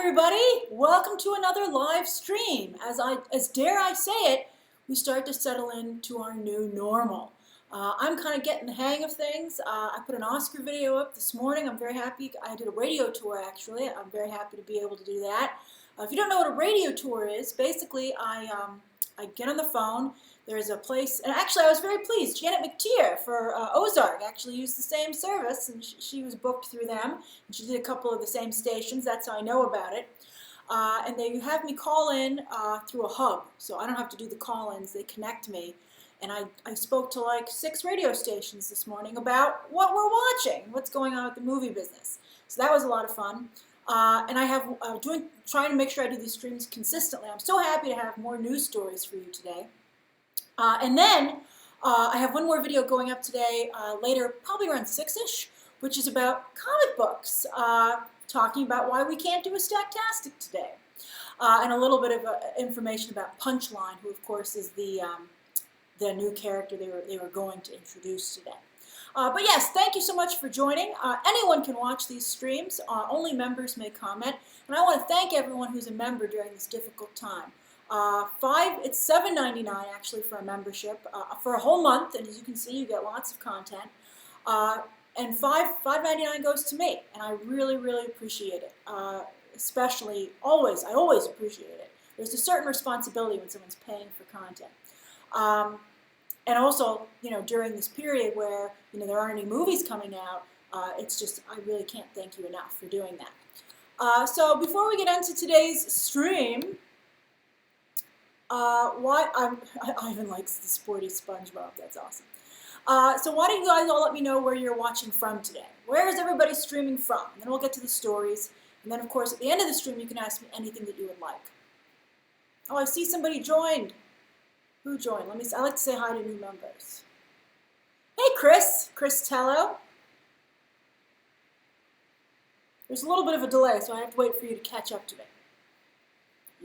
everybody, welcome to another live stream. As dare I say it, we start to settle into our new normal. I'm kind of getting the hang of things. I put an Oscar video up this morning. I'm very happy. I did a radio tour actually. I'm very happy to be able to do that. If you don't know what a radio tour is, basically I get on the phone. There's a place, and actually I was very pleased. Janet McTeer for Ozark actually used the same service, and she was booked through them. And she did a couple of the same stations. That's how I know about it. And they have me call in through a hub, so I don't have to do the call-ins. They connect me. And I spoke to like 6 radio stations this morning about what we're watching, what's going on with the movie business. So that was a lot of fun. And I have trying to make sure I do these streams consistently. I'm so happy to have more news stories for you today. And then I have one more video going up today later, probably around 6-ish, which is about comic books, talking about why we can't do a Stacktastic today. And a little bit of information about Punchline, who of course is the new character they were going to introduce today. But yes, thank you so much for joining. Anyone can watch these streams. Only members may comment. And I want to thank everyone who's a member during this difficult time. It's $7.99 actually for a membership for a whole month, and as you can see, you get lots of content. And $5.99 goes to me, and I really, really appreciate it. Especially I always appreciate it. There's a certain responsibility when someone's paying for content. And also, during this period where there aren't any movies coming out, it's just I really can't thank you enough for doing that. So before we get into today's stream. Ivan likes the sporty SpongeBob. That's awesome. So why don't you guys all let me know where you're watching from today? Where is everybody streaming from? And then we'll get to the stories. And then, of course, at the end of the stream, you can ask me anything that you would like. Oh, I see somebody joined. Who joined? I like to say hi to new members. Hey, Chris Tello. There's a little bit of a delay, so I have to wait for you to catch up to me.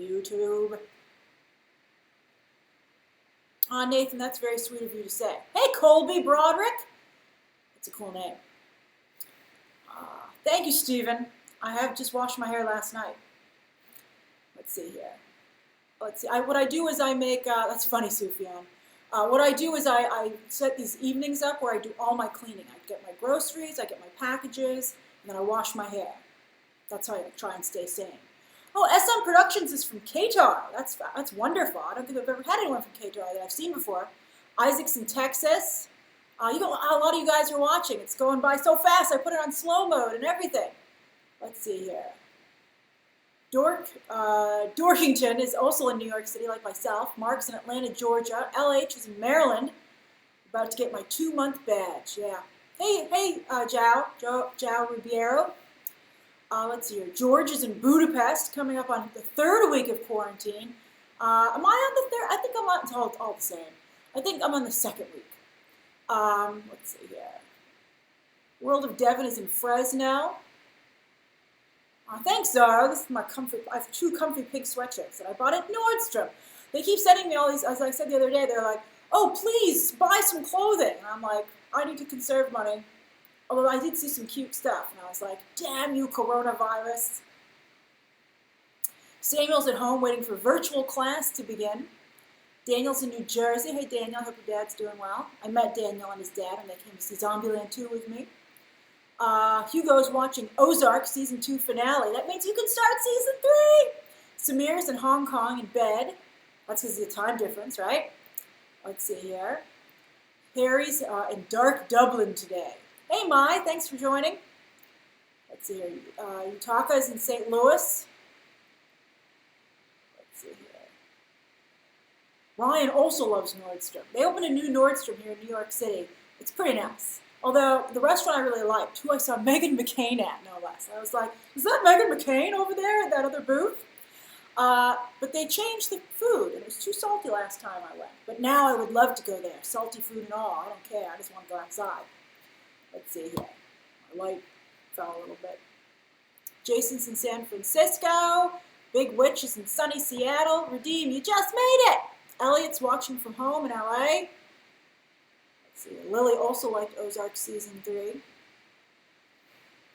YouTube. Nathan, that's very sweet of you to say. Hey, Colby Broderick. That's a cool name. Thank you, Stephen. I have just washed my hair last night. Let's see here. Let's see. What I do is I make, that's funny, Sufyan. What I do is I set these evenings up where I do all my cleaning. I get my groceries, I get my packages, and then I wash my hair. That's how I try and stay sane. Oh, SM Productions is from Qatar. That's wonderful. I don't think I've ever had anyone from Qatar that I've seen before. Isaac's in Texas. A lot of you guys are watching. It's going by so fast. I put it on slow mode and everything. Let's see here. Dorkington is also in New York City, like myself. Mark's in Atlanta, Georgia. LH is in Maryland. About to get my 2-month badge. Yeah. Hey, João Ribeiro. Let's see here. George is in Budapest, coming up on the 3rd week of quarantine. Am I on the 3rd? I think I'm on, it's all the same. I think I'm on the 2nd week. Let's see here. World of Devon is in Fresno. Thanks, Zara. This is my comfy. I have 2 comfy pink sweatshirts that I bought at Nordstrom. They keep sending me all these, as I said the other day, they're like, oh, please buy some clothing. And I'm like, I need to conserve money. Although I did see some cute stuff, and I was like, damn you, coronavirus. Samuel's at home waiting for virtual class to begin. Daniel's in New Jersey. Hey, Daniel, I hope your dad's doing well. I met Daniel and his dad, and they came to see Zombieland 2 with me. Hugo's watching Ozark Season 2 finale. That means you can start Season 3! Samir's in Hong Kong in bed. That's because of the time difference, right? Let's see here. Harry's in dark Dublin today. Hey, Mai, thanks for joining. Let's see here. Utaka's in St. Louis. Let's see here. Ryan also loves Nordstrom. They opened a new Nordstrom here in New York City. It's pretty nice. Although, the restaurant I really liked, who I saw Meghan McCain at, no less. I was like, is that Meghan McCain over there at that other booth? But they changed the food, and it was too salty last time I went. But now I would love to go there. Salty food and all. I don't care. I just want to go outside. Let's see here. My light fell a little bit. Jason's in San Francisco. Big Witch is in sunny Seattle. Redeem, you just made it! Elliot's watching from home in LA. Let's see. Lily also liked Ozark Season 3.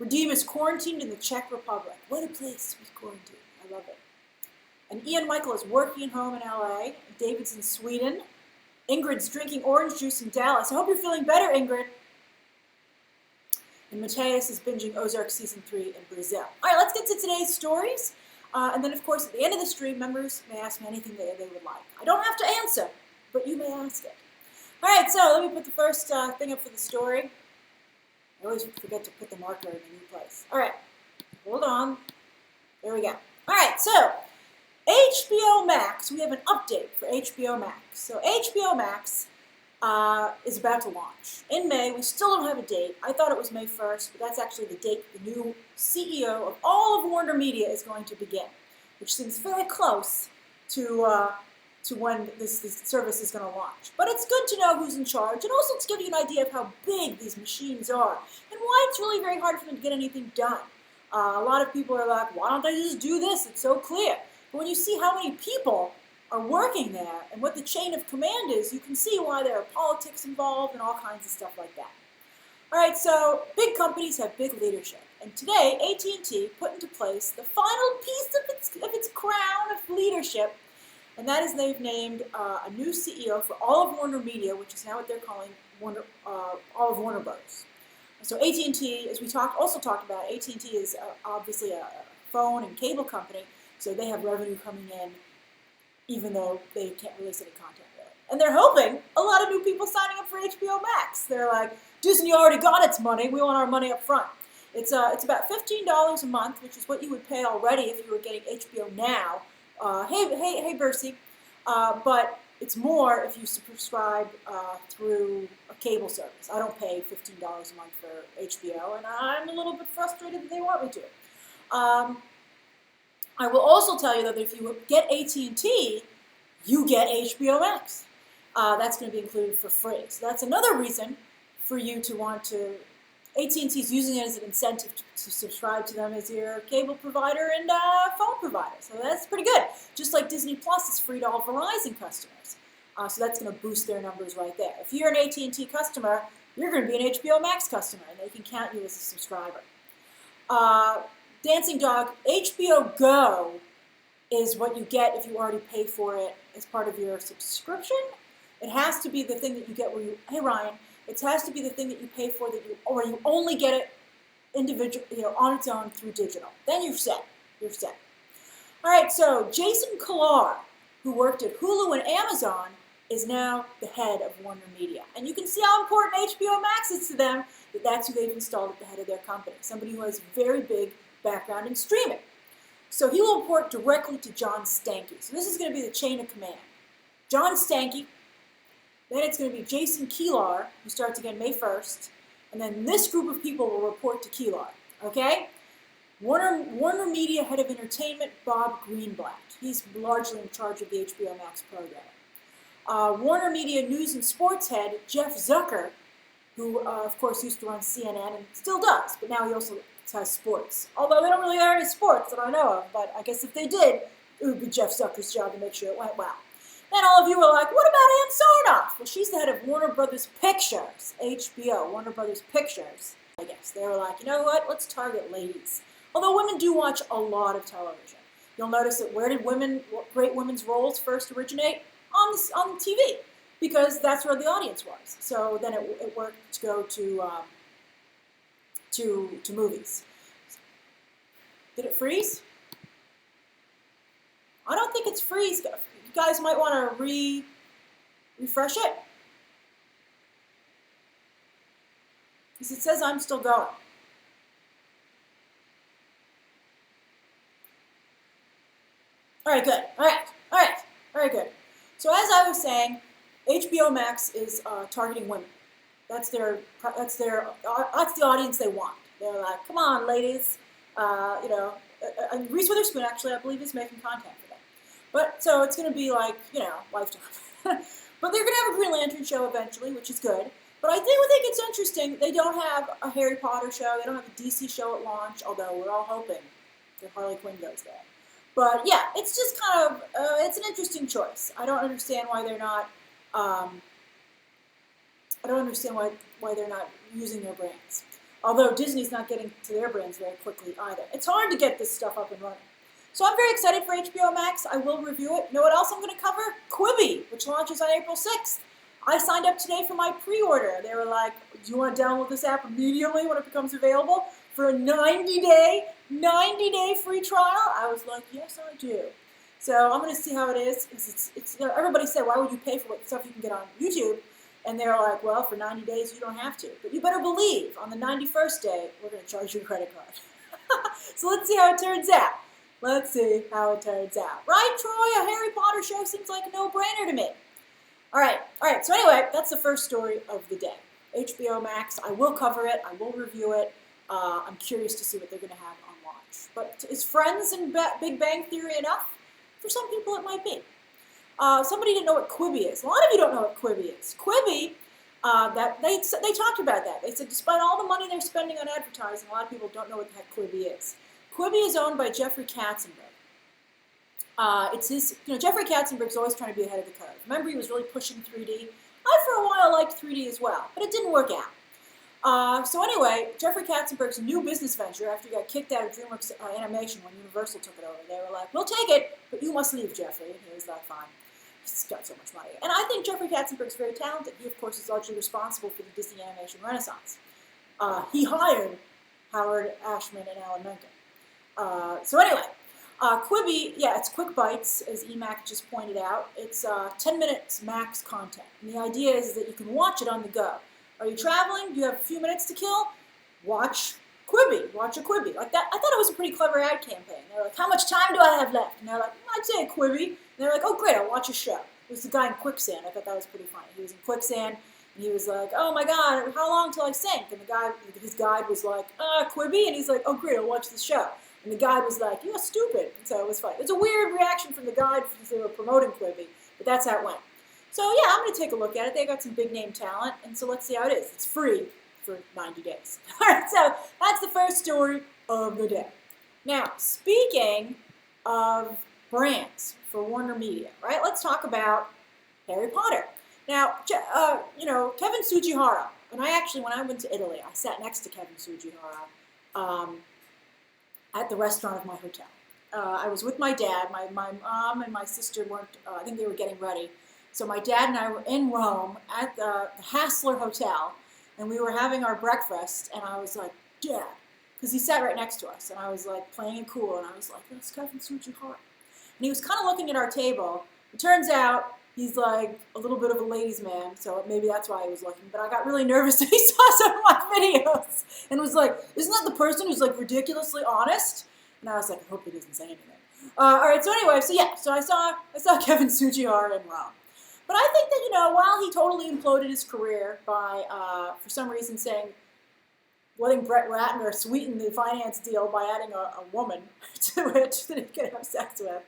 Radim is quarantined in the Czech Republic. What a place to be quarantined. I love it. And Ian Michael is working at home in LA. David's in Sweden. Ingrid's drinking orange juice in Dallas. I hope you're feeling better, Ingrid. And Mateus is binging Ozark Season 3 in Brazil. All right, let's get to today's stories. And then, of course, at the end of the stream, members may ask me anything they would like. I don't have to answer, but you may ask it. All right, so let me put the first thing up for the story. I always forget to put the marker in a new place. All right, hold on. There we go. All right, so HBO Max, we have an update for HBO Max. So HBO Max is about to launch. In May, we still don't have a date. I thought it was May 1st, but that's actually the date the new CEO of all of Warner Media is going to begin, which seems very close to when this service is going to launch. But it's good to know who's in charge, and also to give you an idea of how big these machines are, and why it's really very hard for them to get anything done. A lot of people are like, why don't they just do this? It's so clear. But when you see how many people are working there and what the chain of command is, you can see why there are politics involved and all kinds of stuff like that. All right, so big companies have big leadership. And today, AT&T put into place the final piece of its crown of leadership, and that is they've named a new CEO for all of Warner Media, which is now what they're calling all of Warner Bros. So AT&T, as we also talked about, AT&T is obviously a phone and cable company, so they have revenue coming in even though they can't release any content really. And they're hoping a lot of new people signing up for HBO Max. They're like, Disney already got its money, we want our money up front. It's about $15 a month, which is what you would pay already if you were getting HBO Now. Hey, Bercy. But it's more if you subscribe through a cable service. I don't pay $15 a month for HBO, and I'm a little bit frustrated that they want me to. I will also tell you, though, that if you get AT&T, you get HBO Max. That's going to be included for free. So that's another reason for you to want to. AT&T is using it as an incentive to subscribe to them as your cable provider and phone provider. So that's pretty good. Just like Disney Plus is free to all Verizon customers. So that's going to boost their numbers right there. If you're an AT&T customer, you're going to be an HBO Max customer, and they can count you as a subscriber. Dancing Dog, HBO Go is what you get if you already pay for it as part of your subscription. It has to be the thing that you get where you, hey Ryan, it has to be the thing that you pay for or you only get it individual, on its own through digital. Then you're set. You're set. All right, so Jason Kilar, who worked at Hulu and Amazon, is now the head of Warner Media. And you can see how important HBO Max is to them, that's who they've installed at the head of their company, somebody who has very big background in streaming. So he will report directly to John Stankey. So this is going to be the chain of command. John Stankey, then it's going to be Jason Kilar, who starts again May 1st, and then this group of people will report to Kilar, okay? Warner Media Head of Entertainment, Bob Greenblatt. He's largely in charge of the HBO Max program. Warner Media News and Sports Head, Jeff Zucker, who, of course, used to run CNN and still does, but now he also has sports. Although they don't really have any sports that I know of, but I guess if they did, it would be Jeff Zucker's job to make sure it went well. Then all of you were like, what about Ann Sarnoff? Well, she's the head of Warner Brothers Pictures, HBO, Warner Brothers Pictures, I guess. They were like, you know what, let's target ladies. Although women do watch a lot of television. You'll notice that where did great women's roles first originate? On TV, because that's where the audience was. So then it worked to go to movies. Did it freeze? I don't think it's freeze. You guys might want to refresh it. Because it says I'm still going. All right, good. All right, very good. So as I was saying, HBO Max is targeting women. That's the audience they want. They're like, come on, ladies. And Reese Witherspoon actually, I believe, is making content for them. But so it's going to be like, Lifetime. But they're going to have a Green Lantern show eventually, which is good. But I think it's interesting. They don't have a Harry Potter show. They don't have a DC show at launch. Although we're all hoping that Harley Quinn goes there. But yeah, it's just kind of, it's an interesting choice. I don't understand why they're not, why they're not using their brands. Although Disney's not getting to their brands very quickly either. It's hard to get this stuff up and running. So I'm very excited for HBO Max. I will review it. You know what else I'm going to cover? Quibi, which launches on April 6th. I signed up today for my pre-order. They were like, do you want to download this app immediately when it becomes available for a 90-day free trial? I was like, yes, I do. So I'm going to see how it is. It's you know, everybody said, why would you pay for what stuff you can get on YouTube? And they're like, well, for 90 days, you don't have to. But you better believe, on the 91st day, we're going to charge you a credit card. So let's see how it turns out. Let's see how it turns out. Right, Troy? A Harry Potter show seems like a no-brainer to me. All right. So anyway, that's the first story of the day. HBO Max, I will cover it. I will review it. I'm curious to see what they're going to have on launch. But is Friends and Big Bang Theory enough? For some people, it might be. Somebody didn't know what Quibi is. A lot of you don't know what Quibi is. Quibi, they talked about that. They said despite all the money they're spending on advertising, a lot of people don't know what the heck Quibi is. Quibi is owned by Jeffrey Katzenberg. It's his, Jeffrey Katzenberg's always trying to be ahead of the curve. Remember, he was really pushing 3D. I, for a while, liked 3D as well, but it didn't work out. So anyway, Jeffrey Katzenberg's new business venture, after he got kicked out of DreamWorks Animation when Universal took it over, they were like, we'll take it, but you must leave, Jeffrey. And he was like, fine. He's got so much money. And I think Jeffrey Katzenberg's very talented. He, of course, is largely responsible for the Disney animation renaissance. He hired Howard Ashman and Alan Menken. So anyway, Quibi, yeah, it's quick bites, as Emac just pointed out. It's 10 minutes max content. And the idea is that you can watch it on the go. Are you traveling? Do you have a few minutes to kill? Watch Quibi. Watch a Quibi. Like that. I thought it was a pretty clever ad campaign. They're like, how much time do I have left? And they're like, I'd say a Quibi. And they're like, oh, great, I'll watch a show. It was the guy in Quicksand. I thought that was pretty funny. He was in Quicksand, and he was like, oh, my God, how long till I sink? And his guide was like, Quibi? And he's like, oh, great, I'll watch the show. And the guide was like, you're stupid. And so it was funny. It was a weird reaction from the guide because they were promoting Quibi, but that's how it went. So yeah, I'm going to take a look at it. They got some big name talent, and so let's see how it is. It's free for 90 days. All right, so that's the first story of the day. Now, speaking of brands for Warner Media, right? Let's talk about Harry Potter. Now, Kevin Tsujihara, when I went to Italy, I sat next to Kevin Tsujihara at the restaurant of my hotel. I was with my dad. My mom and my sister weren't, I think they were getting ready. So my dad and I were in Rome at the Hassler Hotel, and we were having our breakfast, and I was like, Dad, because he sat right next to us, and I was like playing it cool, and I was like, that's Kevin Tsujihara. And he was kind of looking at our table. It turns out he's like a little bit of a ladies' man, so maybe that's why he was looking, but I got really nervous that he saw some of my videos, and was like, isn't that the person who's like ridiculously honest? And I was like, I hope he doesn't say anything. All right, so anyway, so I saw Kevin Tsujihara in Rome. But I think that, while he totally imploded his career by, for some reason, letting Brett Ratner sweeten the finance deal by adding a woman to it that he could have sex with.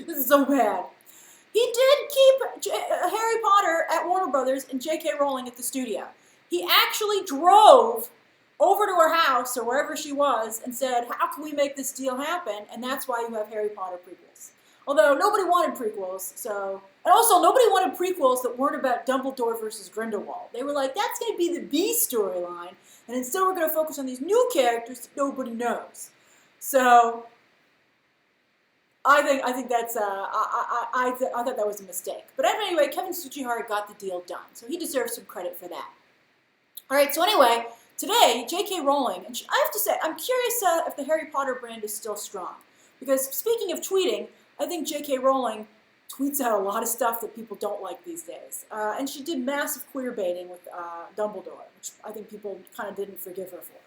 This is so bad. He did keep Harry Potter at Warner Brothers and J.K. Rowling at the studio. He actually drove over to her house or wherever she was and said, how can we make this deal happen? And that's why you have Harry Potter prequels. Although nobody wanted prequels, and also nobody wanted prequels that weren't about Dumbledore versus Grindelwald. They were like, that's going to be the B storyline, and instead we're going to focus on these new characters that nobody knows. So I think that's I thought that was a mistake. But anyway, Kevin Tsujihara got the deal done, so he deserves some credit for that. All right, so anyway, today J.K. Rowling, and I have to say, I'm curious if the Harry Potter brand is still strong, because speaking of tweeting, I think J.K. Rowling tweets out a lot of stuff that people don't like these days. And she did massive queer baiting with Dumbledore, which I think people kind of didn't forgive her for.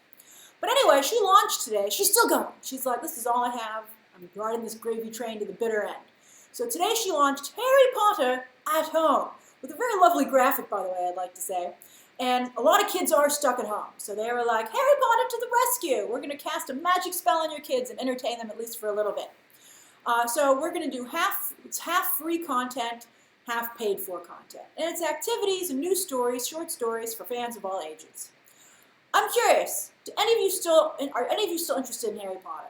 But anyway, she launched today. She's still going. She's like, this is all I have. I'm riding this gravy train to the bitter end. So today she launched Harry Potter at Home, with a very lovely graphic, by the way, I'd like to say. And a lot of kids are stuck at home. So they were like, Harry Potter to the rescue. We're going to cast a magic spell on your kids and entertain them at least for a little bit. So we're going to do half free content, half paid for content. And it's activities and news stories, short stories for fans of all ages. I'm curious, are any of you still interested in Harry Potter?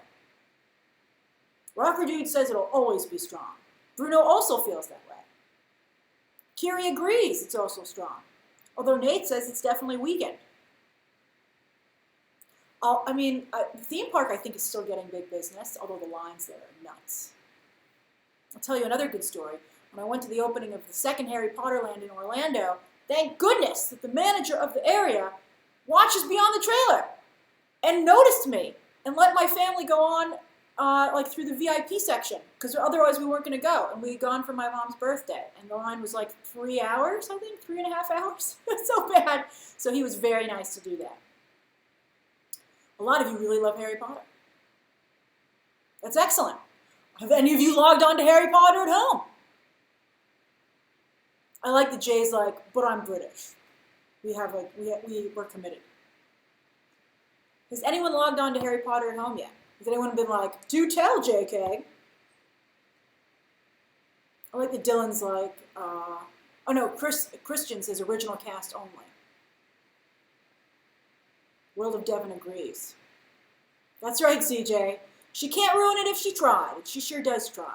Rocker Dude says it'll always be strong. Bruno also feels that way. Kiri agrees it's also strong, although Nate says it's definitely weakened. The theme park I think is still getting big business, although the lines there are nuts. I'll tell you another good story. When I went to the opening of the second Harry Potter land in Orlando, thank goodness that the manager of the area watches beyond the trailer and noticed me and let my family go on through the VIP section, because otherwise we weren't going to go. And we had gone for my mom's birthday, and the line was like 3 hours, I think, 3.5 hours. It's so bad. So he was very nice to do that. A lot of you really love Harry Potter. That's excellent. Have any of you logged on to Harry Potter at home? I like the Jay's like, but I'm British. We're committed. Has anyone logged on to Harry Potter at home yet? Has anyone been like, do tell, JK? I like that Dylan's like, Christian says original cast only. World of Devon agrees. That's right, CJ. She can't ruin it if she tried. She sure does try.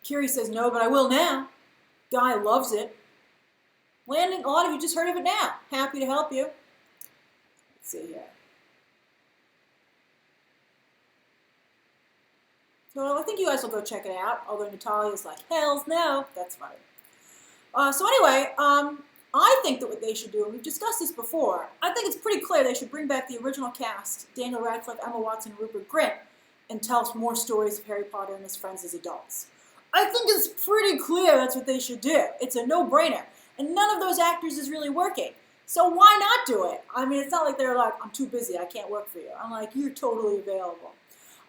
Curie says, no, but I will now. Guy loves it. Landon, a lot of you just heard of it now. Happy to help you. Let's see here. So I think you guys will go check it out, although Natalia's like, hells no. That's funny. So anyway, I think that what they should do, and we've discussed this before, I think it's pretty clear they should bring back the original cast, Daniel Radcliffe, Emma Watson, and Rupert Grint, and tell us more stories of Harry Potter and his friends as adults. I think it's pretty clear that's what they should do. It's a no-brainer. And none of those actors is really working. So why not do it? I mean, it's not like they're like, I'm too busy, I can't work for you. I'm like, you're totally available.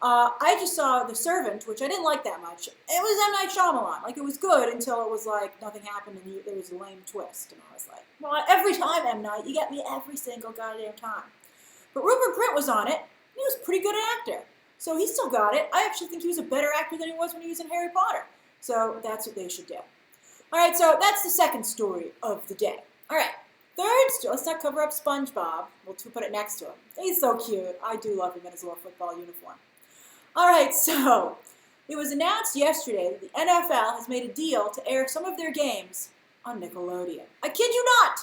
I just saw The Servant, which I didn't like that much. It was M. Night Shyamalan. Like, it was good until it was like, nothing happened and there was a lame twist. And I was like, well, every time, M. Night, you get me every single goddamn time. But Rupert Grint was on it, and he was a pretty good actor. So he still got it. I actually think he was a better actor than he was when he was in Harry Potter. So that's what they should do. All right, so that's the second story of the day. All right, third story. Let's not cover up SpongeBob. We'll put it next to him. He's so cute. I do love him in his little football uniform. All right, so it was announced yesterday that the NFL has made a deal to air some of their games on Nickelodeon. I kid you not.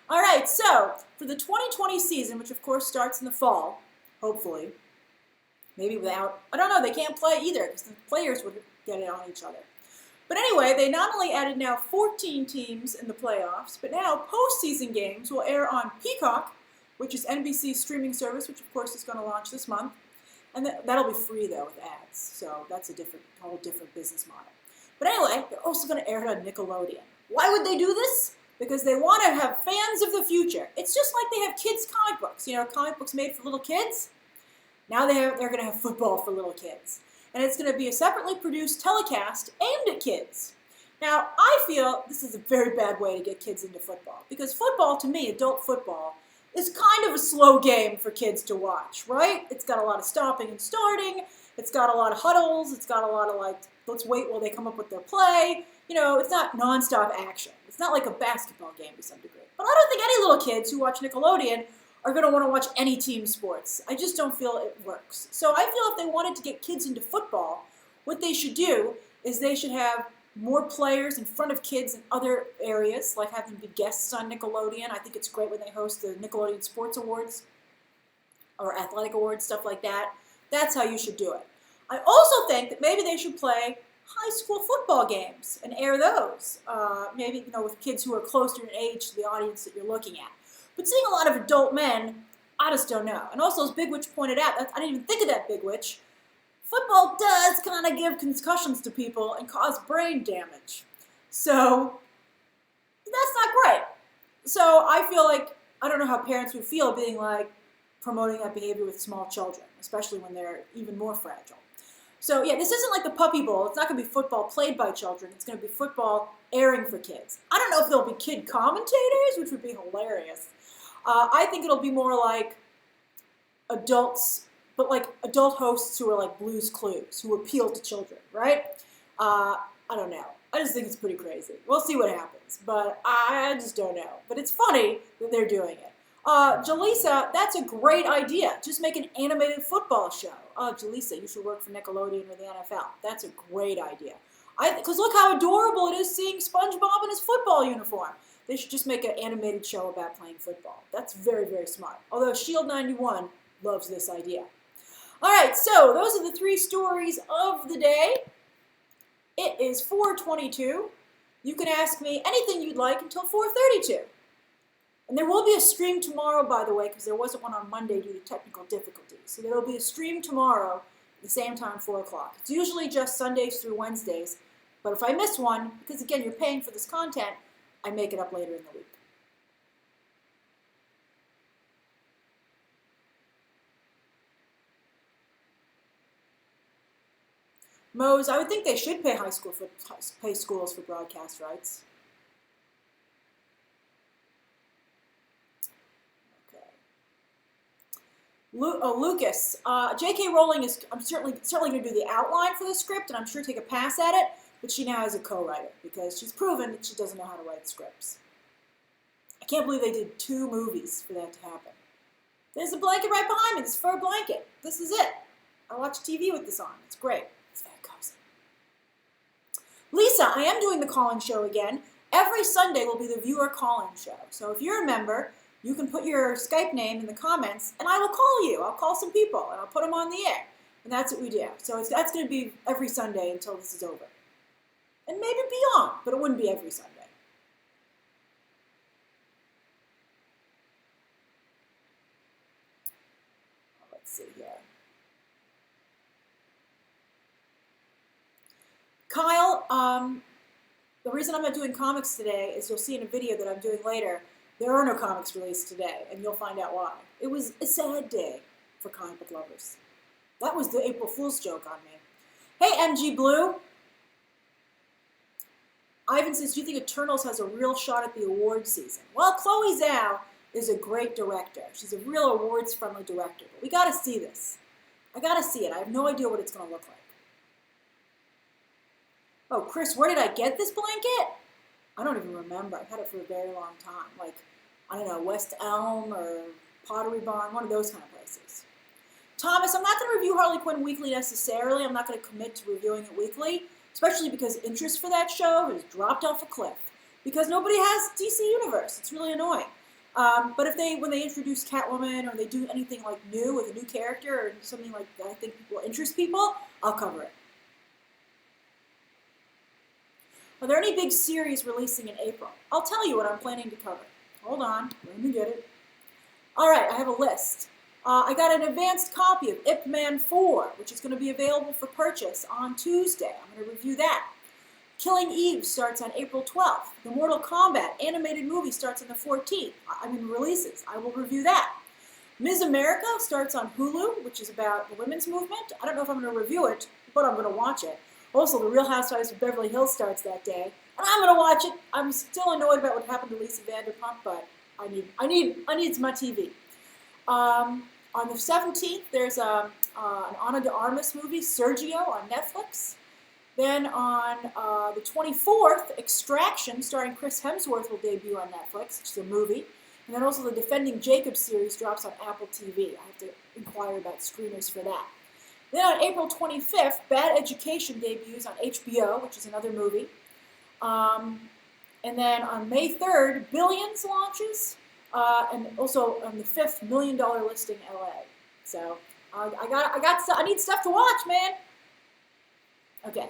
All right, so for the 2020 season, which of course starts in the fall, hopefully, maybe without, I don't know, they can't play either because the players would get it on each other. But anyway, they not only added now 14 teams in the playoffs, but now postseason games will air on Peacock, which is NBC's streaming service, which of course is going to launch this month. And that'll be free though with ads, so that's a whole different business model. But anyway, they're also going to air it on Nickelodeon. Why would they do this? Because they want to have fans of the future. It's just like they have kids' comic books. You know, comic books made for little kids. Now they're going to have football for little kids. And it's going to be a separately produced telecast aimed at kids. Now, I feel this is a very bad way to get kids into football. Because football, to me, adult football, is kind of a slow game for kids to watch, right? It's got a lot of stopping and starting. It's got a lot of huddles. It's got a lot of like, let's wait while they come up with their play. You know, it's not nonstop action. It's not like a basketball game to some degree. But I don't think any little kids who watch Nickelodeon are going to want to watch any team sports. I just don't feel it works. So I feel if they wanted to get kids into football, what they should do is they should have more players in front of kids in other areas, like having be guests on Nickelodeon. I think it's great when they host the Nickelodeon Sports Awards or Athletic Awards, stuff like that. That's how you should do it. I also think that maybe they should play high school football games and air those. Maybe, you know, with kids who are closer in age to the audience that you're looking at. But seeing a lot of adult men, I just don't know. And also, as Big Witch pointed out, I didn't even think of that, Big Witch. Football does kind of give concussions to people and cause brain damage. So, that's not great. So, I feel like, I don't know how parents would feel being like promoting that behavior with small children, especially when they're even more fragile. So, yeah, this isn't like the Puppy Bowl. It's not going to be football played by children. It's going to be football airing for kids. I don't know if there'll be kid commentators, which would be hilarious. I think it'll be more like adults, but like adult hosts who are like Blue's Clues, who appeal to children, right? I don't know. I just think it's pretty crazy. We'll see what happens, but I just don't know. But it's funny that they're doing it. Jaleesa, that's a great idea. Just make an animated football show. Jaleesa, you should work for Nickelodeon or the NFL. That's a great idea. Because look how adorable it is seeing SpongeBob in his football uniform. They should just make an animated show about playing football. That's very, very smart. Although Shield 91 loves this idea. All right, so those are the 3 stories of the day. It is 4:22. You can ask me anything you'd like until 4:32. And there will be a stream tomorrow, by the way, because there wasn't one on Monday due to technical difficulties. So there will be a stream tomorrow at the same time, 4 o'clock. It's usually just Sundays through Wednesdays. But if I miss one, because again, you're paying for this content, I make it up later in the week. Mose, I would think they should pay schools for broadcast rights. Lucas, J.K. Rowling is, I'm certainly going to do the outline for the script, and I'm sure take a pass at it, but she now has a co-writer, because she's proven that she doesn't know how to write scripts. I can't believe they did 2 movies for that to happen. There's a blanket right behind me, this fur blanket. This is it. I watch TV with this on. It's great. It's very cozy. Lisa, I am doing the call-in show again. Every Sunday will be the viewer call-in show. So if you're a member, you can put your Skype name in the comments, and I will call you. I'll call some people, and I'll put them on the air. And that's what we do. So that's going to be every Sunday until this is over. And maybe beyond, but it wouldn't be every Sunday. Let's see here. Kyle, the reason I'm not doing comics today is you'll see in a video that I'm doing later, there are no comics released today, and you'll find out why. It was a sad day for comic book lovers. That was the April Fool's joke on me. Hey, MG Blue. Ivan says, do you think Eternals has a real shot at the awards season? Well, Chloe Zhao is a great director. She's a real awards-friendly director. But we got to see this. I got to see it. I have no idea what it's going to look like. Oh, Chris, where did I get this blanket? I don't even remember. I've had it for a very long time. Like, I don't know, West Elm or Pottery Barn, one of those kind of places. Thomas, I'm not going to review Harley Quinn weekly necessarily. I'm not going to commit to reviewing it weekly, especially because interest for that show has dropped off a cliff. Because nobody has DC Universe. It's really annoying. But when they introduce Catwoman or they do anything like new with a new character or something like that I think will interest people, I'll cover it. Are there any big series releasing in April? I'll tell you what I'm planning to cover. Hold on, let me get it. All right, I have a list. I got an advanced copy of Ip Man 4, which is going to be available for purchase on Tuesday. I'm going to review that. Killing Eve starts on April 12th. The Mortal Kombat animated movie starts on the 14th. Releases. I will review that. Ms. America starts on Hulu, which is about the women's movement. I don't know if I'm going to review it, but I'm going to watch it. Also, The Real Housewives of Beverly Hills starts that day, and I'm going to watch it. I'm still annoyed about what happened to Lisa Vanderpump, but I need some TV. On the 17th, there's an Ana de Armas movie, Sergio, on Netflix. Then on the 24th, Extraction, starring Chris Hemsworth, will debut on Netflix, which is a movie. And then also the Defending Jacob series drops on Apple TV. I have to inquire about screeners for that. Then on April 25th, Bad Education debuts on HBO, which is another movie. And then on May 3rd, Billions launches. And also on the 5th, $1 Million Listing LA. So I need stuff to watch, man. Okay.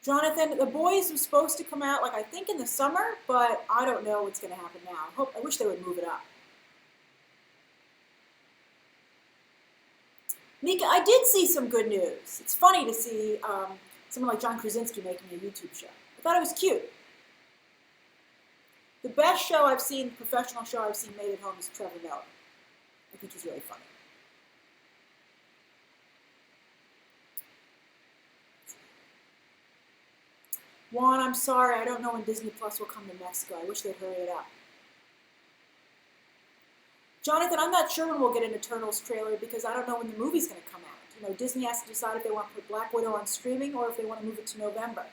Jonathan, The Boys was supposed to come out, I think in the summer, but I don't know what's going to happen now. I wish they would move it up. Mika, I did see some good news. It's funny to see someone like John Krasinski making a YouTube show. I thought it was cute. The best show I've seen, professional show I've seen made at home is Trevor Noah. I think he's really funny. Juan, I'm sorry, I don't know when Disney Plus will come to Mexico. I wish they'd hurry it up. Jonathan, I'm not sure when we'll get an Eternals trailer because I don't know when the movie's going to come out. You know, Disney has to decide if they want to put Black Widow on streaming or if they want to move it to November.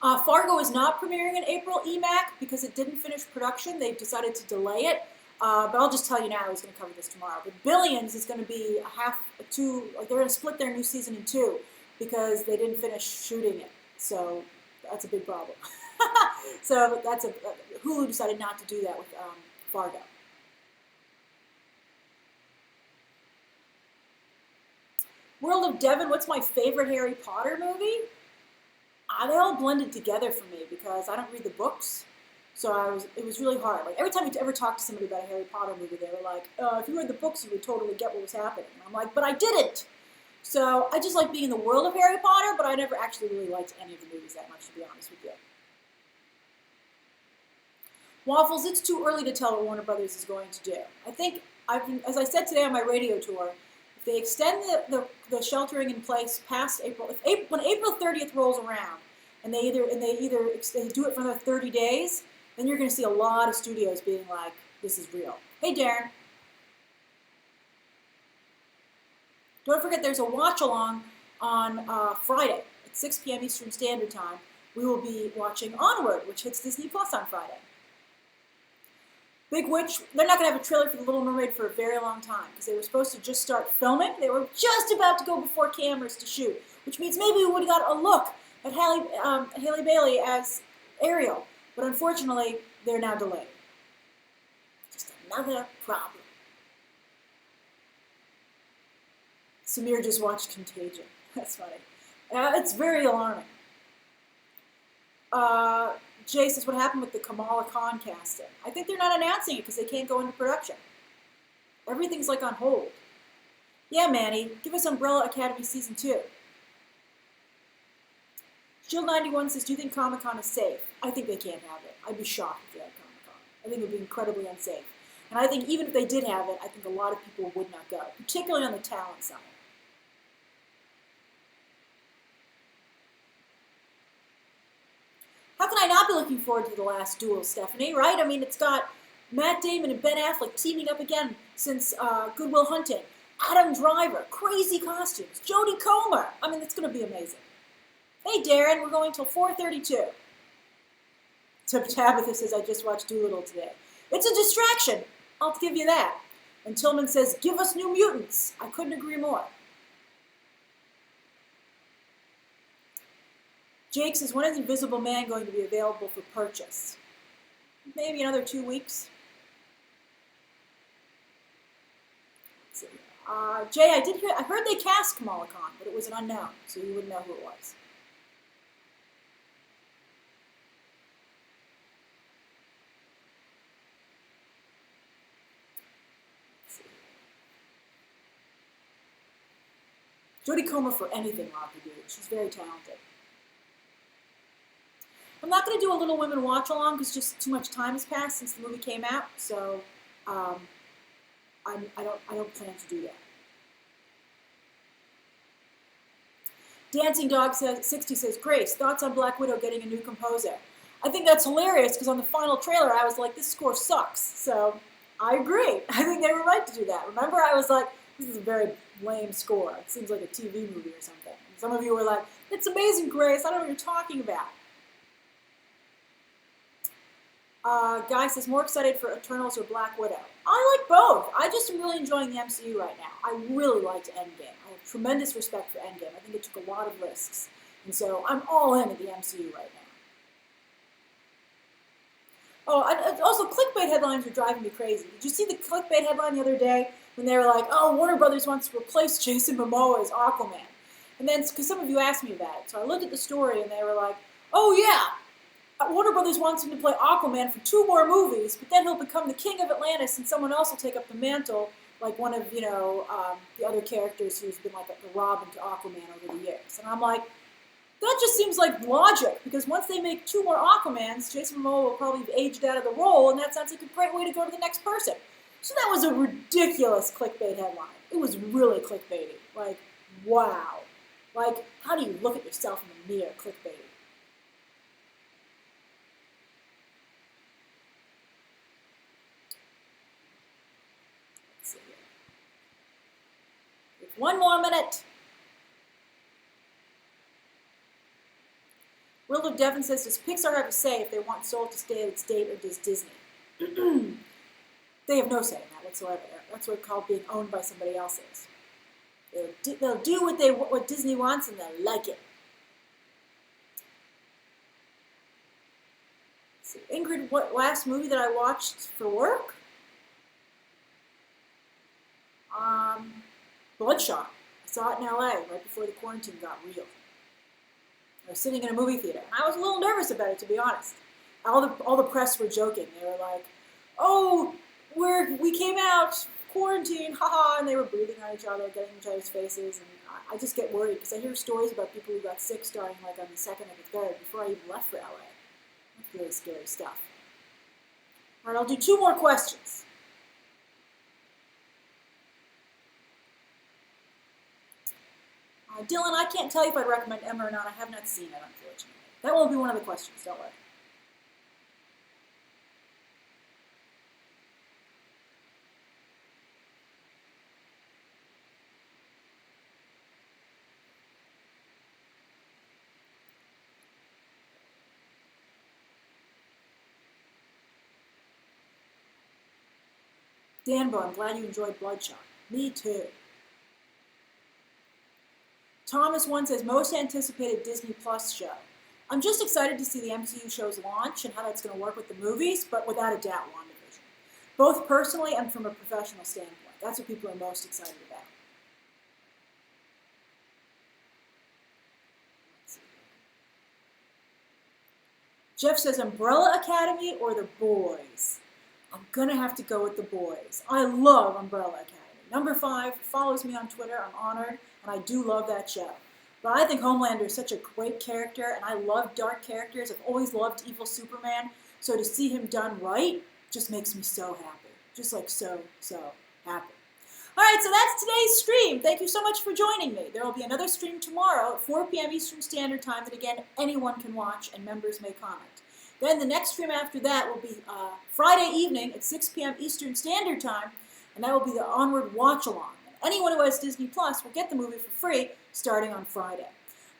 Fargo is not premiering in April EMAC because it didn't finish production. They've decided to delay it. But I'll just tell you now, he's going to cover this tomorrow. But Billions is going to be like they're going to split their new season in two because they didn't finish shooting it. So that's a big problem. So Hulu decided not to do that with Fargo. World of Devon, what's my favorite Harry Potter movie? They all blended together for me because I don't read the books. So it was really hard. Like every time you ever talk to somebody about a Harry Potter movie, they were like, if you read the books, you would totally get what was happening. And I'm like, but I didn't. So I just like being in the world of Harry Potter, but I never actually really liked any of the movies that much, to be honest with you. Waffles, it's too early to tell what Warner Brothers is going to do. I think, as I said today on my radio tour, if they extend the sheltering in place past April, when April 30th rolls around, and they do it for another 30 days, then you're going to see a lot of studios being like, this is real. Hey, Darren. Don't forget there's a watch-along on Friday at 6 p.m. Eastern Standard Time. We will be watching Onward, which hits Disney Plus on Friday. Big Witch, they're not going to have a trailer for The Little Mermaid for a very long time because they were supposed to just start filming. They were just about to go before cameras to shoot, which means maybe we would have got a look at Halle Bailey as Ariel. But unfortunately, they're now delayed. Just another problem. Samir just watched Contagion. That's funny. It's very alarming. Jay says, what happened with the Kamala Khan casting? I think they're not announcing it because they can't go into production. Everything's like on hold. Yeah, Manny, give us Umbrella Academy Season 2. Jill91 says, do you think Comic-Con is safe? I think they can't have it. I'd be shocked if they had Comic-Con. I think it would be incredibly unsafe. And I think even if they did have it, I think a lot of people would not go, particularly on the talent side. How can I not be looking forward to The Last Duel, Stephanie, right? I mean, it's got Matt Damon and Ben Affleck teaming up again since Good Will Hunting. Adam Driver, crazy costumes. Jodie Comer. I mean, it's going to be amazing. Hey, Darren, we're going till 4:32. Tabitha says, I just watched Doolittle today. It's a distraction. I'll give you that. And Tillman says, give us New Mutants. I couldn't agree more. Jake says, when is Invisible Man going to be available for purchase? Maybe another 2 weeks. Let's see. Jay, I heard they cast Kamala Khan, but it was an unknown, so you wouldn't know who it was. Jodie Comer for anything, Rocky Dude. She's very talented. I'm not going to do a Little Women watch-along because just too much time has passed since the movie came out, so I don't plan to do that. Dancing Dog 60 says, Grace, thoughts on Black Widow getting a new composer? I think that's hilarious because on the final trailer I was like, this score sucks. So I agree. I think they were right to do that. Remember, I was like, this is a very lame score. It seems like a TV movie or something. And some of you were like, it's amazing, Grace. I don't know what you're talking about. Guy says, more excited for Eternals or Black Widow? I like both. I just am really enjoying the MCU right now. I really liked Endgame. I have tremendous respect for Endgame. I think it took a lot of risks. And so I'm all in at the MCU right now. Oh, also clickbait headlines are driving me crazy. Did you see the clickbait headline the other day when they were like, oh, Warner Brothers wants to replace Jason Momoa as Aquaman? And then, because some of you asked me about it, so I looked at the story and they were like, oh yeah, Warner Brothers wants him to play Aquaman for 2 more movies, but then he'll become the king of Atlantis and someone else will take up the mantle, like one of, the other characters who's been like the Robin to Aquaman over the years. And I'm like, that just seems like logic, because once they make 2 more Aquamans, Jason Momoa will probably have aged out of the role, and that sounds like a great way to go to the next person. So that was a ridiculous clickbait headline. It was really clickbaity. Like, wow. Like, how do you look at yourself in the mirror, clickbaity? Let's see here. With 1 more minute. World of Devon says, does Pixar have a say if they want Soul to stay at its date, or does Disney? They have no say in that whatsoever. That's what called being owned by somebody else is. They'll do what Disney wants, and they'll like it. So Ingrid, what last movie that I watched for work? Bloodshot. I saw it in LA right before the quarantine got real. I was sitting in a movie theater, and I was a little nervous about it, to be honest. All the press were joking. They were like, "Oh, we came out quarantine, haha," and they were breathing on each other, getting in each other's faces, and I just get worried because I hear stories about people who got sick starting like on the second or the third before I even left for LA. That's really scary stuff. All right, I'll do 2 more questions. Dylan, I can't tell you if I'd recommend Emma or not. I have not seen it, unfortunately. That won't be one of the questions, don't worry. Danbo, I'm glad you enjoyed Bloodshot. Me too. Thomas one says, most anticipated Disney Plus show. I'm just excited to see the MCU show's launch and how that's going to work with the movies, but without a doubt, WandaVision. Both personally and from a professional standpoint. That's what people are most excited about. Jeff says, Umbrella Academy or The Boys? I'm going to have to go with The Boys. I love Umbrella Academy. Number 5 follows me on Twitter. I'm honored, and I do love that show. But I think Homelander is such a great character, and I love dark characters. I've always loved evil Superman, so to see him done right just makes me so happy. Just like so happy. All right, so that's today's stream. Thank you so much for joining me. There will be another stream tomorrow at 4 p.m. Eastern Standard Time that, again, anyone can watch and members may comment. Then the next stream after that will be Friday evening at 6 p.m. Eastern Standard Time, and that will be the Onward Watch-Along. Anyone who has Disney Plus will get the movie for free starting on Friday.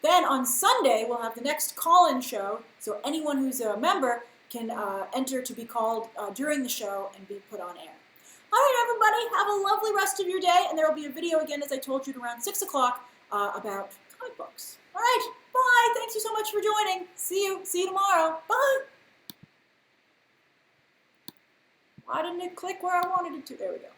Then on Sunday, we'll have the next call-in show, so anyone who's a member can enter to be called during the show and be put on air. All right, everybody, have a lovely rest of your day, and there will be a video again, as I told you, at around 6 o'clock about comic books. All right, bye. Thanks you so much for joining. See you tomorrow. Bye. Why didn't it click where I wanted it to? There we go.